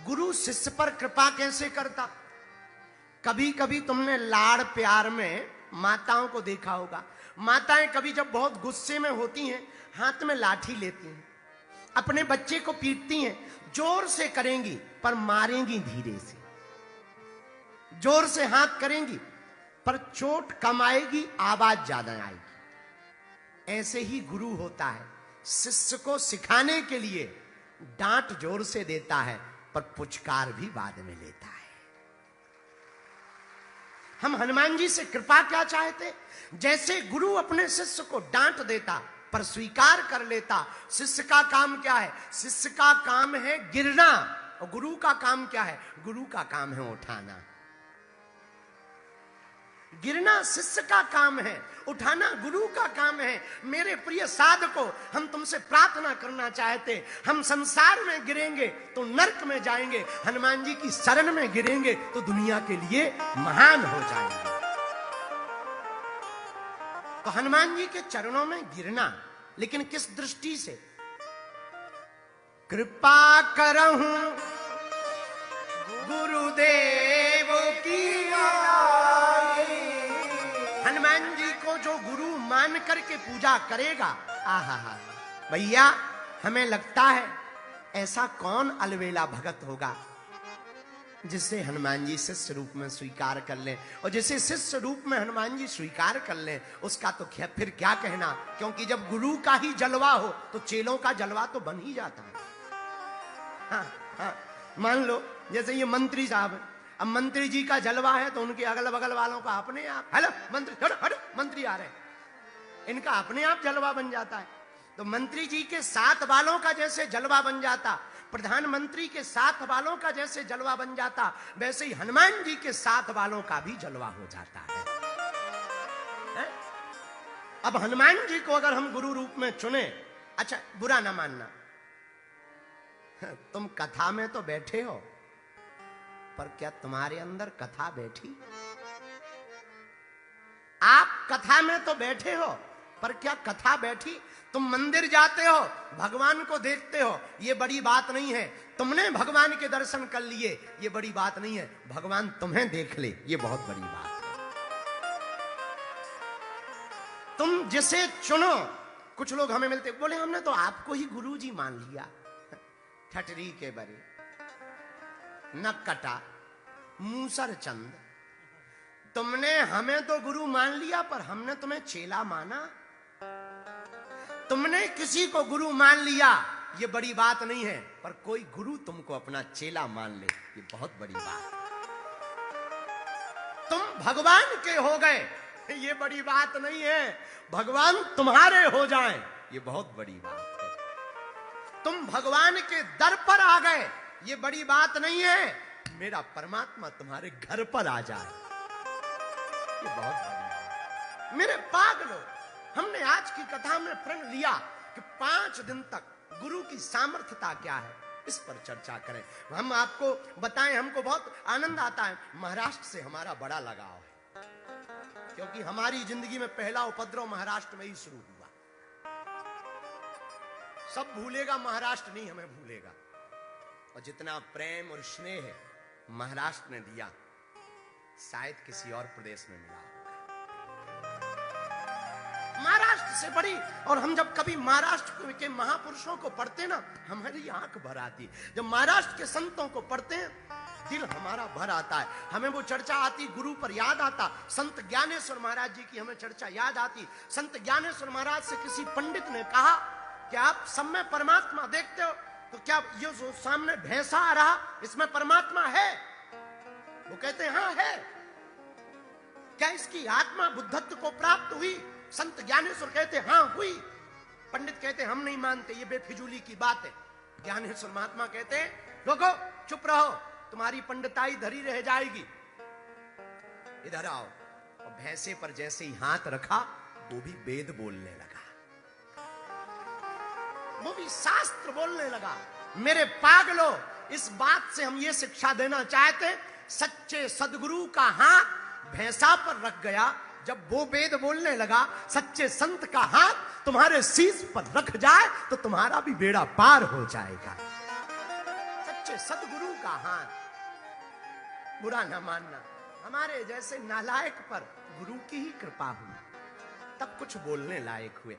गुरु शिष्य पर कृपा कैसे करता? कभी कभी तुमने लाड़ प्यार में माताओं को देखा होगा। माताएं कभी जब बहुत गुस्से में होती हैं, हाथ में लाठी लेती हैं, अपने बच्चे को पीटती हैं। जोर से करेंगी पर मारेंगी धीरे से, जोर से हाथ करेंगी पर चोट कम आएगी, आवाज ज्यादा आएगी। ऐसे ही गुरु होता है, शिष्य को सिखाने के लिए डांट जोर से देता है पर पुचकार भी बाद में लेता है। हम हनुमान जी से कृपा क्या चाहते? जैसे गुरु अपने शिष्य को डांट देता पर स्वीकार कर लेता। शिष्य का काम क्या है? शिष्य का काम है गिरना, और गुरु का काम क्या है? गुरु का काम है उठाना। गिरना शिष्य का काम है, उठाना गुरु का काम है। मेरे प्रिय साधको, हम तुमसे प्रार्थना करना चाहते, हम संसार में गिरेंगे तो नरक में जाएंगे, हनुमान जी की शरण में गिरेंगे तो दुनिया के लिए महान हो जाएंगे। तो हनुमान जी के चरणों में गिरना, लेकिन किस दृष्टि से? कृपा करहूं गुरुदेव की। हनुमान जी को जो गुरु मान करके पूजा करेगा, आहा हा, भैया हमें लगता है ऐसा कौन अलवेला भगत होगा जिसे हनुमान जी शिष्य रूप में स्वीकार कर लें, और जिसे शिष्य रूप में हनुमान जी स्वीकार कर लें, उसका तो फिर क्या कहना। क्योंकि जब गुरु का ही जलवा हो तो चेलों का जलवा तो बन ही जाता है। हाँ, हाँ, मान लो जैसे ये मंत्री साहब, अब मंत्री जी का जलवा है तो उनके अगल बगल वालों का अपने आप, हेलो मंत्री, हटो हटो, मंत्री आ रहे हैं, इनका अपने आप जलवा बन जाता है। तो मंत्री जी के साथ वालों का जैसे जलवा बन जाता, प्रधानमंत्री के साथ वालों का जैसे जलवा बन जाता, वैसे ही हनुमान जी के साथ वालों का भी जलवा हो जाता है? अब हनुमान जी को अगर हम गुरु रूप में चुने, अच्छा बुरा ना मानना, तुम कथा में तो बैठे हो, पर क्या तुम्हारे अंदर कथा बैठी? आप कथा में तो बैठे हो, पर क्या कथा बैठी? तुम मंदिर जाते हो, भगवान को देखते हो, ये बड़ी बात नहीं है। तुमने भगवान के दर्शन कर लिए, ये बड़ी बात नहीं है। भगवान तुम्हें देख ले, ये बहुत बड़ी बात है। तुम जिसे चुनो, कुछ लोग हमें मिलते बोले हमने तो आपको ही गुरु जी मान लिया। ठटरी के बरे, नक्कटा, मूसर चंद, तुमने हमें तो गुरु मान लिया पर हमने तुम्हें चेला माना। तुमने किसी को गुरु मान लिया, ये बड़ी बात नहीं है, पर कोई गुरु तुमको अपना चेला मान ले, ये बहुत बड़ी बात है। तुम भगवान के हो गए, ये बड़ी बात नहीं है। भगवान तुम्हारे हो जाएं, ये बहुत बड़ी बात है। तुम भगवान के दर पर आ गए, ये बड़ी बात नहीं है। मेरा परमात्मा तुम्हारे घर पर आ जाए, ये बहुत बड़ी बात है। मेरे पागलों, हमने आज की कथा में प्रण लिया कि 5 दिन तक गुरु की सामर्थ्यता क्या है, इस पर चर्चा करें। हम आपको बताएं, हमको बहुत आनंद आता है। महाराष्ट्र से हमारा बड़ा लगाव है, क्योंकि हमारी जिंदगी में पहला उपद्रव महाराष्ट्र में ही शुरू हुआ। सब भूलेगा, महाराष्ट्र नहीं हमें भूलेगा। और जितना प्रेम और स्नेह महाराष्ट्र ने दिया, शायद किसी और प्रदेश में मिला। महाराष्ट्र से बड़ी, और हम जब कभी महाराष्ट्र के महापुरुषों को पढ़ते ना, हमारी आंख भर आती। जब महाराष्ट्र के संतों को पढ़ते हैं, दिल हमारा भर आता है। हमें वो चर्चा आती, गुरु पर याद आता। संत ज्ञानेश्वर महाराज जी की हमें चर्चा याद आती। संत ज्ञानेश्वर महाराज से किसी पंडित ने कहा कि आप सब में परमात्मा देखते हो, तो क्या ये जो सामने भैंसा आ रहा, इसमें परमात्मा है? वो कहते हैं हाँ है। क्या इसकी आत्मा बुद्धत्व को प्राप्त हुई? संत ज्ञानेश्वर कहते हाँ हुई। पंडित कहते हम नहीं मानते, ये बेफिजूली की बात है। ज्ञानेश्वर महात्मा कहते रुको, चुप रहो, तुम्हारी पंडिताई धरी रह जाएगी, इधर आओ। और भैंसे पर जैसे ही हाथ रखा, वो भी वेद बोलने लगा, वो भी शास्त्र बोलने लगा। मेरे पागलों, इस बात से हम ये शिक्षा देना चाहते हैं, सच्चे सदगुरु का हाथ भैंसा पर रख गया, जब वो वेद बोलने लगा, सच्चे संत का हाथ तुम्हारे शीश पर रख जाए तो तुम्हारा भी बेड़ा पार हो जाएगा। सच्चे सदगुरु का हाथ। बुरा ना मानना, हमारे जैसे नालायक पर गुरु की ही कृपा हुई, तब कुछ बोलने लायक हुए।